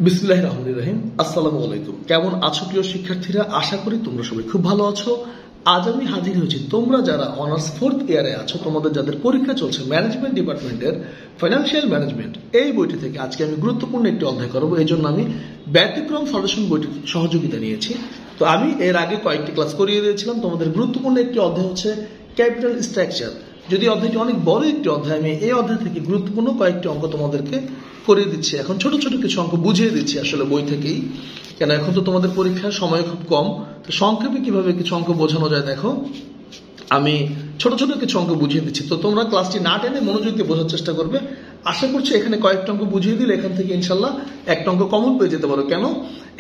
বিসমিল্লাহির রহমানির রহিম। আসসালামু আলাইকুম। কেমন আছো প্রিয় শিক্ষার্থীরা? আশা করি তোমরা সবাই খুব ভালো আছো। আজ আমি হাজির হয়েছি তোমরা যারা অনার্স 4th ইয়ারে আছো, তোমাদের যাদের পরীক্ষা চলছে ম্যানেজমেন্ট ডিপার্টমেন্টের ফাইন্যান্সিয়াল ম্যানেজমেন্ট, এই বইটি থেকে আজকে আমি গুরুত্বপূর্ণ একটি অধ্যায় করবো। এই জন্য আমি ব্যতিক্রম ফাউন্ডেশন বইটির সহযোগিতা নিয়েছি। তো আমি এর আগে কয়েকটি ক্লাস করিয়ে দিয়েছিলাম। তোমাদের গুরুত্বপূর্ণ একটি অধ্যায় হচ্ছে ক্যাপিটাল স্ট্রাকচার। যদি অধ্যায়টি অনেক বড় একটি অধ্যায়, আমি এই অধ্যায় থেকে গুরুত্বপূর্ণ কয়েকটি অঙ্ক তোমাদেরকে করিয়ে দিচ্ছি। এখন ছোট ছোট কিছু অঙ্ক বুঝিয়ে দিচ্ছি আসলে বই থেকেই, কেন এখন তো তোমাদের পরীক্ষার সময় খুব কম। তো সংক্ষেপে কিভাবে কিছু অঙ্ক বোঝানো যায় দেখো, আমি ছোট ছোট কিছু অঙ্ক বুঝিয়ে দিচ্ছি। তো তোমরা ক্লাসটি না টেনে মনোযোগ দিয়ে বোঝার চেষ্টা করবে। আশা করছি এখানে কয়েকটা অঙ্ক বুঝিয়ে দিলে এখান থেকে ইনশাল্লাহ একটা অঙ্ক কমন পেয়ে যেতে পারো। কেন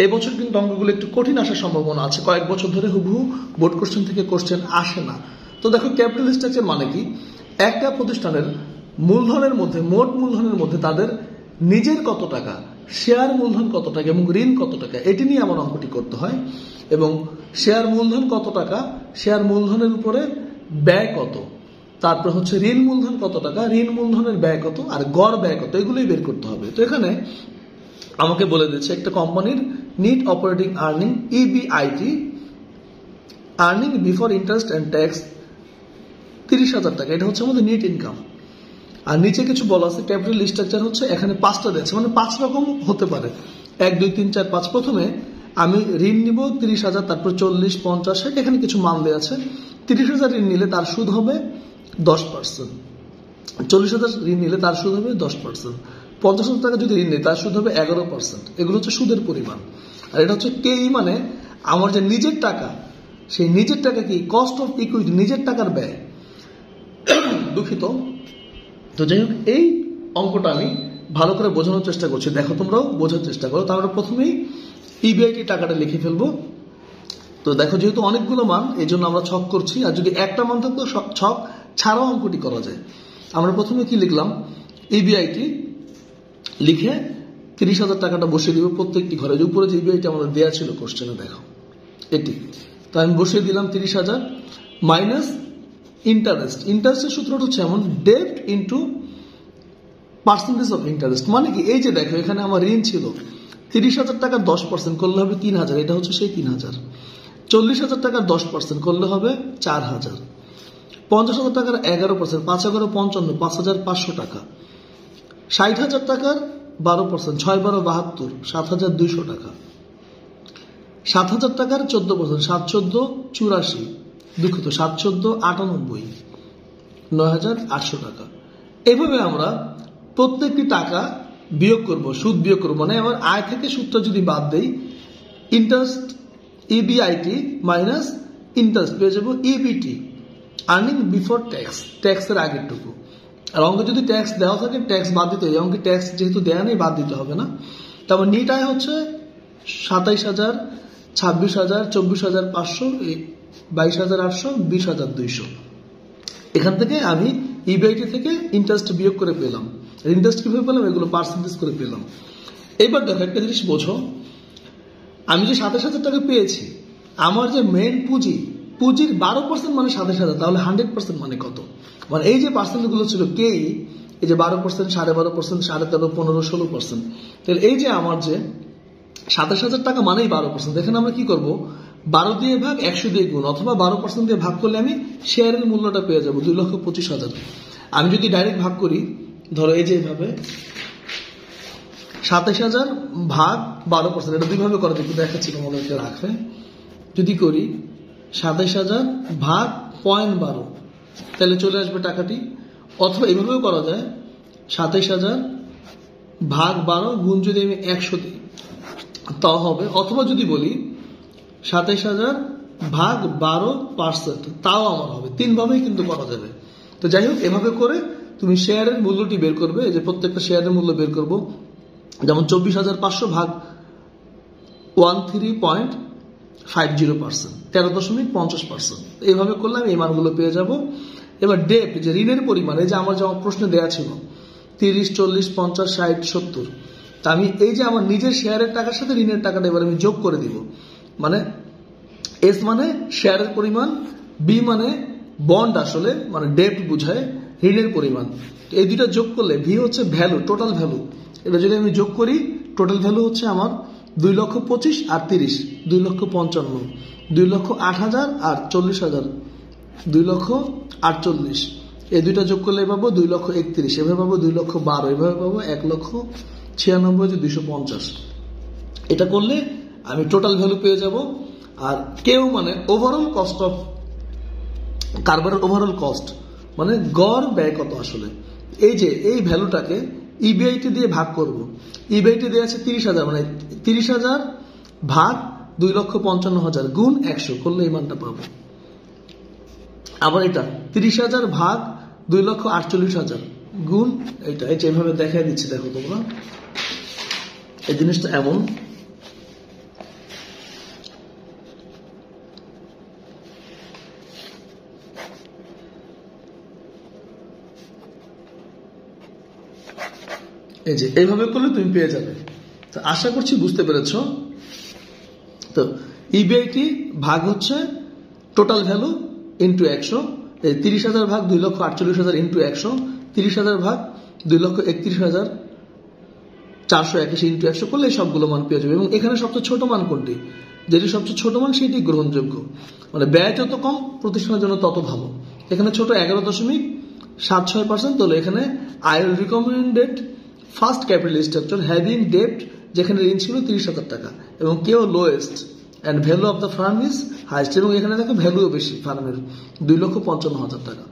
এবছর কিন্তু অঙ্কগুলো একটু কঠিন আসার সম্ভাবনা আছে। কয়েক বছর ধরে হুবহু বোর্ড কোশ্চেন থেকে কোশ্চেন আসে না। তো দেখো ক্যাপিটাল স্ট্রাকচার মানে কি, একটা প্রতিষ্ঠানের মূলধনের মধ্যে, মোট মূলধনের মধ্যে তাদের নিজের কত টাকা, শেয়ার মূলধন কত টাকা এবং ঋণ কত টাকা, এটি নিয়ে আমার অঙ্কটি করতে হয়। এবং শেয়ার মূলধন কত টাকা, শেয়ার মূলধনের উপরে ব্যয় কত, তারপর হচ্ছে ঋণ মূলধন কত টাকা, ঋণ মূলধনের ব্যয় কত, আর গড় ব্যয় কত, এগুলোই বের করতে হবে। তো এখানে আমাকে বলে দিচ্ছে একটা কোম্পানির net operating earning EBIT, earning before interest and tax 30,000 টাকা, এটা হচ্ছে আমাদের নেট ইনকাম। আর নিচে কিছু বলা আছে ক্যাপিটাল স্ট্রাকচার হচ্ছে, এখানে 5টা দিয়েছে, মানে 5 রকম হতে পারে, 1 2 3 4 5। প্রথমে আমি ঋণ নিব 30,000, তারপর 40 50 60, এখানে কিছু মান দেওয়া আছে। 30,000 ঋণ নিলে তার সুদ হবে 10%, 40,000 ঋণ নিলে তার সুদ হবে 10%, 50,000 টাকা যদি ঋণ নিই তার সুদ হবে 11%। এগুলো হচ্ছে সুদের পরিমাণ। আর এটা হচ্ছে কেই, মানে আমার যে নিজের টাকা, সেই নিজের টাকা কি, কস্ট অফ ইকুইটি, নিজের টাকার ব্যয়, দুঃখিত। তো যাই হোক, এই অঙ্কটা আমি ভালো করে বোঝানোর চেষ্টা করছি, দেখো তোমরাও বোঝার চেষ্টা করো। তাহলে প্রথমেই ইবিআইটি টাকাটা লিখে ফেলবো। তো দেখো যেহেতু অনেকগুলো মান, এই জন্য আমরা ছক করছি। আর যদি একটা মান থাকতো ছক ছাড়াও অঙ্কটি করা যায়। আমরা প্রথমে কি লিখলাম, ইবিআইটি লিখে 30,000 টাকাটা বসিয়ে দিব প্রত্যেকটি ঘরে। যে উপরে যে ইবিআইটি আমাদের দেওয়া ছিল কোশ্চেনে, দেখো এটি। তো আমি বসিয়ে দিলাম 30,000 মাইনাস ইন্টারেস্ট। ইন্টারেস্টের সূত্রটা হচ্ছে এমন, ডেপ্ট ইন্টু পার্সেন্টেজ অফ ইন্টারেস্ট। মানে কি, এই যে দেখো এখানে আমার ঋণ ছিল 30,000 টাকার 10% করলে হবে 3,000, এটা হচ্ছে সেই 3,000। 40,000 টাকার 10% করলে হবে 4,000। 50,000 টাকার 11%, 5 11 55, 5,500 টাকা। 60,000 টাকার 12%, 6 12 72, 7,200 টাকা। 7,000 টাকার 14%, 7 14 84, দুঃখিত 7 14 98, 9,800 টাকা। এভাবে আমরা প্রত্যেকটি টাকা বিয়োগ করব, সুদ বিয়োগ করবো। মানে আমার আয় থেকে সুদটা যদি বাদ দেই, ইন্টারেস্ট ইবিআইটি মাইনাস ইন্টারেস্ট পেয়ে যাবো ইবিটি, আর্নিং বিফোর ট্যাক্স, ট্যাক্সের আগেরটুকু। আর অঙ্কে যদি ট্যাক্স দেওয়া থাকে ট্যাক্স বাদ দিতে হয়, অঙ্কে ট্যাক্স যেহেতু দেওয়া নেই বাদ দিতে হবে না। তারপর নিট আয় হচ্ছে 27,000, 26,000, 24,500, 22,800, 20,200। এখান থেকে আমি ইবিআইটি থেকে ইন্টারেস্ট বিয়োগ করে পেলাম। ইন্টারেস্ট কিভাবে পেলাম, এগুলো পার্সেন্টেজ করে পেলাম। এবার দেখো একটা জিনিস বোঝো, আমি যে 27,000 টাকা পেয়েছি, আমার যে মেন পুঁজি, পুঁজির 12% মানে 27,000, তাহলে 100% মানে কত? মানে এই যে পার্সেন্টগুলো ছিল কেই, এই যে 12%, 12.5%, 13.5%, 15, 16%, তাহলে এই যে আমার যে 27,000 টাকা মানেই 12%। এখানে আমরা কি করব, 12 দিয়ে ভাগ 100 দিয়ে গুণ, অথবা 12% দিয়ে ভাগ করলে আমি শেয়ারের মূল্যটা পেয়ে যাবো 2,25,000। আমি যদি ডাইরেক্ট ভাগ করি, ধরো এই যে এইভাবে 27,000 ভাগ 12%, এটা দুইভাবে করা যায়, দেখাচ্ছি তোমাদেরকে রাখে। যদি করি 27,000 ভাগ 0.12, তাহলে চলে আসবে টাকাটি। অথবা এইভাবেও করা যায়, 27,000 ভাগ 12 গুণ যদি আমি 100 দিই তাও হবে। অথবা যদি বলি 27,000 ভাগ 12%, তাও আমার হবে। 3 ভাবেই কিন্তু করা যাবে। তো যাই হোক, এভাবে করে তুমি শেয়ারের মূল্যটি বের করবে। এই যে প্রত্যেকটা শেয়ারের মূল্য বের করব, যেমন 24,500 ভাগ 13.50%, 13.50%। এইভাবে করলে আমি এই মানগুলো পেয়ে যাব। এবার ডেপ্ট, যে ঋণের পরিমাণ, এই যে আমার যেমন প্রশ্নে দেওয়া ছিল 30 40 50 60 70, তা আমি এই যে আমার নিজের শেয়ারের টাকার সাথে ঋণের টাকাটা এবার আমি যোগ করে দিব। মানে এস মানে শেয়ারের পরিমাণ, বি মানে বন্ড, আসলে মানে ডেপ্ট বুঝায়, ঋণের পরিমাণ। এই দুইটা যোগ করলে ভি হচ্ছে ভ্যালু, টোটাল ভ্যালু। এটা যদি আমি যোগ করি টোটাল ভ্যালু হচ্ছে আমার 2,25,000 আর 30, 2,55,000, 2,08,000 আর 40,000, 2,48,000। এই দুইটা যোগ করলে পাবো 2,31,000, এভাবে পাবো 2,12,000, এভাবে পাবো 1,96,250। এটা করলে আমি টোটাল ভ্যালু পেয়ে যাব। আর কেউ মানে ওভারঅল কস্ট অফ কারবারের ওভারঅল কস্ট মানে গড় ব্যয় কত আসলে, এই যে এই ভ্যালুটাকে ইবিআইটি দিয়ে ভাগ করব। ইবিআইটি দিয়ে আছে 30,000, মানে 30,000 ভাগ 2,55,000 গুণ 100 করলে এই মানটা পাবো। আবার এটা 30,000 ভাগ 2,48,000 গুণ এটা, এই যে এভাবে দেখাই দিচ্ছি, দেখো তোমরা এই জিনিসটা এমন। এই যে এইভাবে করলে তুমি পেয়ে যাবে। তো আশা করছি বুঝতে পেরেছ। তো ইবিআইটি ভাগ হচ্ছে টোটাল ভ্যালু ইন্টু 100, 30,000 ভাগ 2,48,000 ইন্টু 100, 30,000 ভাগ 2,31,481 ইন্টু 100 করলে সবগুলো মান পেয়ে যাবে। এবং এখানে সবচেয়ে ছোট মান কোনটি, যেটি সবচেয়ে ছোট মান সেটি গ্রহণযোগ্য, মানে ব্যয় যত কম প্রতিষ্ঠানের জন্য তত ভালো। এখানে ছোট 11.76%, তাহলে এখানে I will recommended first capital structure having ডেপ্ট, যেখানে ঋণ ছিল 30,000 টাকা, এবং কেউ lowest and value of the firm is highest, এবং এখানে দেখো ভ্যালুও বেশি ফার্মের 2,55,000 টাকা।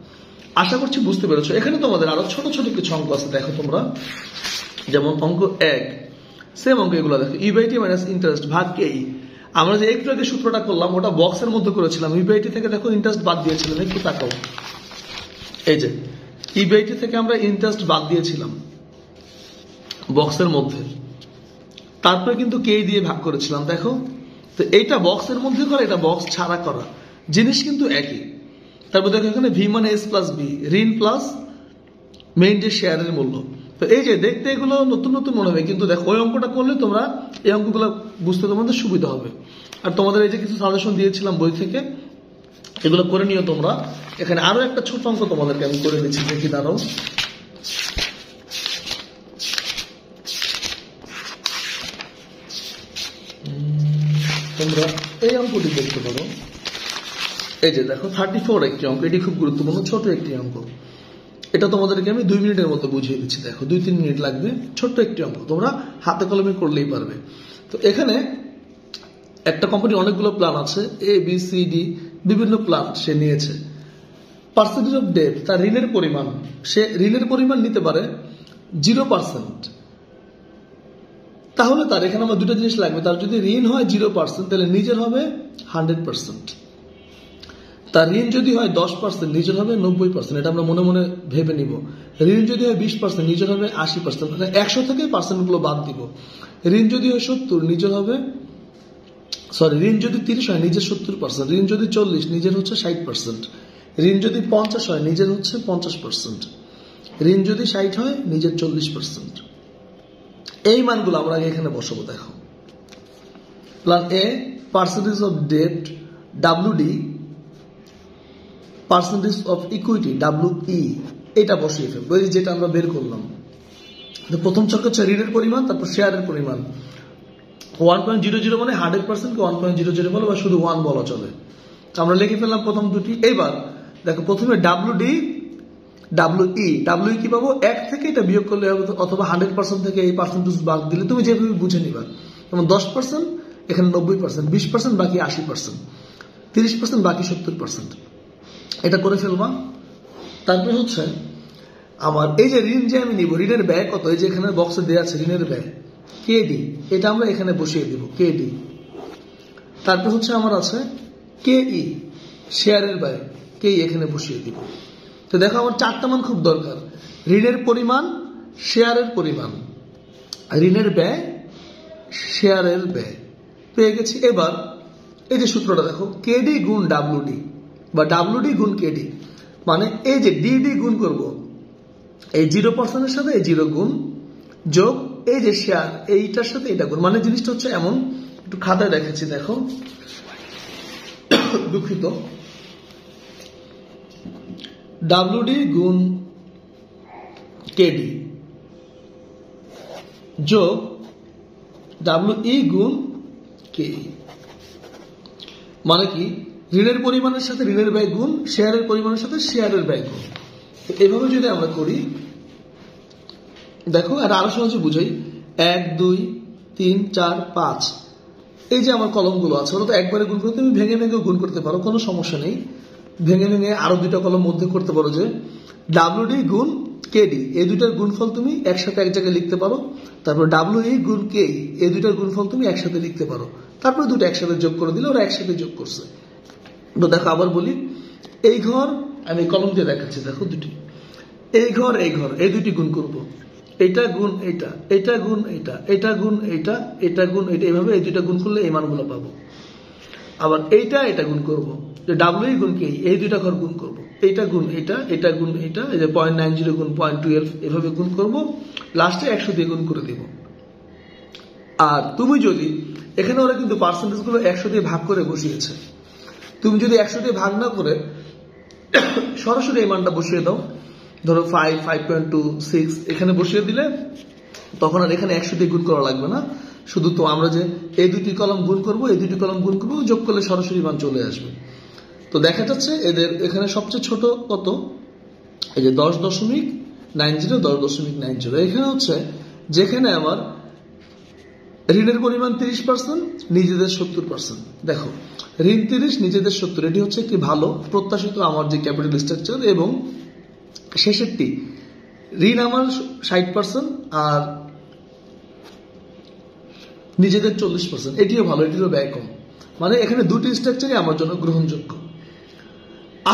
আশা করছি বুঝতে পেরেছো। এখানে তোমাদের আরো ছোট ছোট কিছু অঙ্ক আছে, দেখো তোমরা, যেমন অঙ্ক 1, সেম অঙ্ক এগুলো দেখো, ইবিআইটি মাইনাস ইন্টারেস্ট ভাগ কেই। আমরা যে একটু আগে সূত্রটা করলাম ওটা বক্সের মধ্যে করেছিলাম, ইবিআইটি থেকে দেখো ইন্টারেস্ট বাদ দিয়েছিলাম, একটু তাকাও, এই যে ইবিআইটি থেকে আমরা ইন্টারেস্ট বাদ দিয়েছিলাম বক্সের মধ্যে, তারপরে কিন্তু কে দিয়ে ভাগ করেছিলাম, দেখো। তো এইটা বক্সের মধ্যে করা, এটা বক্স ছাড়া করা, জিনিস কিন্তু একই। তারপর দেখো এখানে ভি মানে এস প্লাস বি, ঋণ প্লাস মেইন যে শেয়ারের মূল্য। তো এই যে দেখতে এগুলো নতুন নতুন মনে হবে, কিন্তু দেখো ওই অঙ্কটা করলে তোমরা এই অঙ্কগুলো বুঝতে তোমাদের সুবিধা হবে। আর তোমাদের এই যে কিছু সাজেশন দিয়েছিলাম বই থেকে, এগুলো করে নিও তোমরা। এখানে আরো একটা ছোট অঙ্ক তোমাদেরকে আমি করে দিচ্ছি, দেখি দাঁড়াও। তোমরা এই অঙ্কটি দেখতে পারো, এই যে দেখো 34 একটি অঙ্ক, এটি খুব গুরুত্বপূর্ণ, ছোট একটি অঙ্ক। এটা তোমাদেরকে আমি 2 মিনিটের মতো বুঝিয়ে দিচ্ছি, দেখো 2-3 মিনিট লাগবে, ছোট্ট একটি অঙ্ক, তোমরা হাতে কলমে করলেই পারবে। তো এখানে একটা কোম্পানি অনেকগুলো প্ল্যান আছে, এ বি সি ডি, বিভিন্ন প্ল্যান সে নিয়েছে। পার্সেন্টেজ অফ ডেট, তার ঋণের পরিমাণ, সে ঋণের পরিমাণ নিতে পারে 0%। তাহলে তার এখানে আমার দুটো জিনিস লাগবে, তার যদি ঋণ হয় 0% তাহলে নিজের হবে 100%, তার ঋণ যদি হয় 10% নিজের হবে 90%। এটা আমরা মনে মনে ভেবে নিব। ঋণ যদি হয় 20% নিজের হবে 80%, মানে 100 থেকে পার্সেন্ট গুলো বাদ দিব। ঋণ যদি হয় 70 নিজের হবে, ঋণ যদি 30 হয় নিজের 70%, ঋণ যদি 40 নিজের হচ্ছে 60%, ঋণ যদি 50 হয় নিজের হচ্ছে 50%, ঋণ যদি 60 হয় নিজের 40%। এই মানগুলো আমরা এখানে বসাবো। দেখো plan A, percentage of debt WD, percentage of equity WE, এটা বসিয়ে ফেলবো, যেটা আমরা বের করলাম। প্রথম ছক হচ্ছে ঋণের পরিমাণ, তারপর শেয়ারের পরিমাণ। 1.00 মানে 100% কে 1.00 বলো বা শুধু 1 বলা চলে। আমরা লিখে ফেললাম প্রথম দুটি। এইবার দেখো প্রথমে ডব্লিউডি ডব্লিউই, ডব্লিউই কি পাবো, 1 থেকে এটা বিয়োগ করলে হবে, অথবা 100% থেকে এই পার্সেন্টেজ বাদ দিলে, তুমি যেভাবে বুঝে নিবা। যেমন 10% এখানে 90%, 20% বাকি 80%, 30% বাকি 70%, এটা করে ফেলবা। তারপরে হচ্ছে আমার এই যে ঋণ যে আমি নিব, ঋণের ব্যয় কত, এই যে এখানে বক্সে দেওয়া আছে ঋণের ব্যয় কেডি, এটা আমরা এখানে বসিয়ে দিব কেডি। তারপর হচ্ছে আমার আছে কেই, শেয়ারের ব্যয়, কেই এখানে বসিয়ে দিব। তো দেখো আমার 4টা মান খুব দরকার, ঋণের পরিমাণ, শেয়ারের পরিমাণ, ঋণের ব্যয়, শেয়ারের ব্যয় পেয়ে গেছি। এবার এই যে সূত্রটা দেখো, কেডি গুণ ডাব্লিউডি বা ডাব্লিউডি গুণ কেডি, মানে এই যে ডিডি গুণ করব এই 0% এর সাথে এই 0 গুণ, যোগ এই যে শেয়ার এইটার সাথে এটা গুণ। মানে জিনিসটা হচ্ছে এমন, একটু খাতায় দেখাচ্ছি, দেখো দুঃখিত, ডাব্লিউডি গুণ কেডি যোগ WE গুণ KE, মানে কি ঋণের পরিমাণের সাথে ঋণের ব্যয় গুণ শেয়ারের পরিমাণের সাথে শেয়ারের ব্যয় গুণ। তো এভাবে যদি আমরা করি, দেখো আর আরো সহজে বুঝাই, 1 2 3 4 5, এই যে আমার কলমগুলো আছে ওরা তো একবারে গুণ করতে, তুমি ভেঙে ভেঙে গুণ করতে পারো, কোনো সমস্যা নেই। ভেঙে ভেঙে আরো দুইটা কলম মধ্যে করতে পারো, যে WD গুণ KD, এই দুইটার গুণফল তুমি একসাথে এক জায়গায় লিখতে পারো। তারপর WE গুণ KE, এই দুইটার গুণফল তুমি একসাথে লিখতে পারো। তারপর দুটো একসাথে যোগ করে দিলে ওরা একসাথে যোগ করছে। তো দেখো আবার বলি, এই ঘর, আমি কলম দিয়ে দেখাচ্ছি, দেখো দুটি, এই ঘর এই দুটি গুণ করব, এটা গুণ এটা, এটা গুণ এটা, এটা গুণ এটা, এটা গুণ এটা, এইভাবে এই দুইটা গুণ করলে এই মানগুলো পাবো। আবার এটা গুণ করবো, যে WE গুণ KE, এই দুইটা ঘর গুণ করবো, এইটা গুণ এটা, এটা গুণ এটা, এই যে 0.90 গুণ 0.12, এভাবে গুণ করবো, লাস্টে 100 দিয়ে গুণ করে দিব। আর তুমি যদি এখানে ওরা কিন্তু পার্সেন্টেজ গুলো 100 দিয়ে ভাগ করে বসিয়েছে, তুমি যদি 100 দিয়ে ভাগ না করে সরাসরি এই মানটা বসিয়ে দাও, ধরো 5 5.26 এখানে বসিয়ে দিলে তখন আর এখানে 100 দিয়ে গুণ করা লাগবে না। শুধু তো আমরা যে এই দুটি কলম গুণ করবো, এই দুটি কলম গুণ করবো, যোগ করলে সরাসরি মান চলে আসবে। তো দেখা যাচ্ছে এদের এখানে সবচেয়ে ছোট কত, এই যে 10.90 10.90, এখানে হচ্ছে যেখানে আমার ঋণের পরিমাণ 30%, নিজেদের 70%। দেখো ঋণ 30, নিজেদের 70, এটি হচ্ছে একটি ভালো প্রত্যাশিত আমার যে ক্যাপিটাল স্ট্রাকচার। এবং শেষেরটি ঋণ আমার 60% আর নিজেদের 40%, এটিও ভালো, এটিরও ব্যয় কম। মানে এখানে দুটি স্ট্রাকচারই আমার জন্য গ্রহণযোগ্য।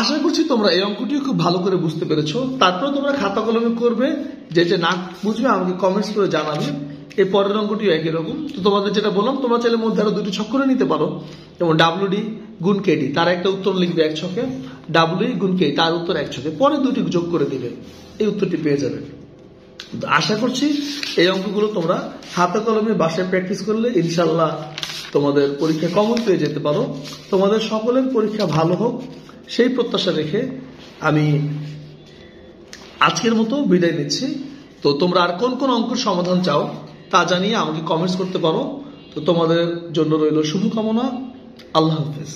আশা করছি তোমরা এই অঙ্কটিও খুব ভালো করে বুঝতে পেরেছো। তারপরে তোমরা খাতা কলমে করবে, যেটা না বুঝবে আমাকে কমেন্টস করে জানাবে। এই পরের অঙ্কটিও একই রকম। তো তোমাদের যেটা বললাম, তোমরা চাইলে মধ্যে আরো দুটি ছক করে নিতে পারো, যেমন WD গুণ KD, তার একটা উত্তর লিখবে এক ছকে, WE গুণ KE, তার উত্তর এক ছকে, পরে দুটি যোগ করে দিবে, এই উত্তরটি পেয়ে যাবে। আশা করছি এই অঙ্কগুলো তোমরা হাতে কলমে বাসায় প্র্যাকটিস করলে ইনশাল্লাহ তোমাদের পরীক্ষা কমন পেয়ে যেতে পারো। তোমাদের সকলের পরীক্ষা ভালো হোক সেই প্রত্যাশা রেখে আমি আজকের মতো বিদায় নিচ্ছি। তো তোমরা আর কোন কোন অঙ্কের সমাধান চাও তা জানিয়ে আমাকে কমেন্টস করতে পারো। তো তোমাদের জন্য রইল শুভকামনা। আল্লাহ হাফেজ।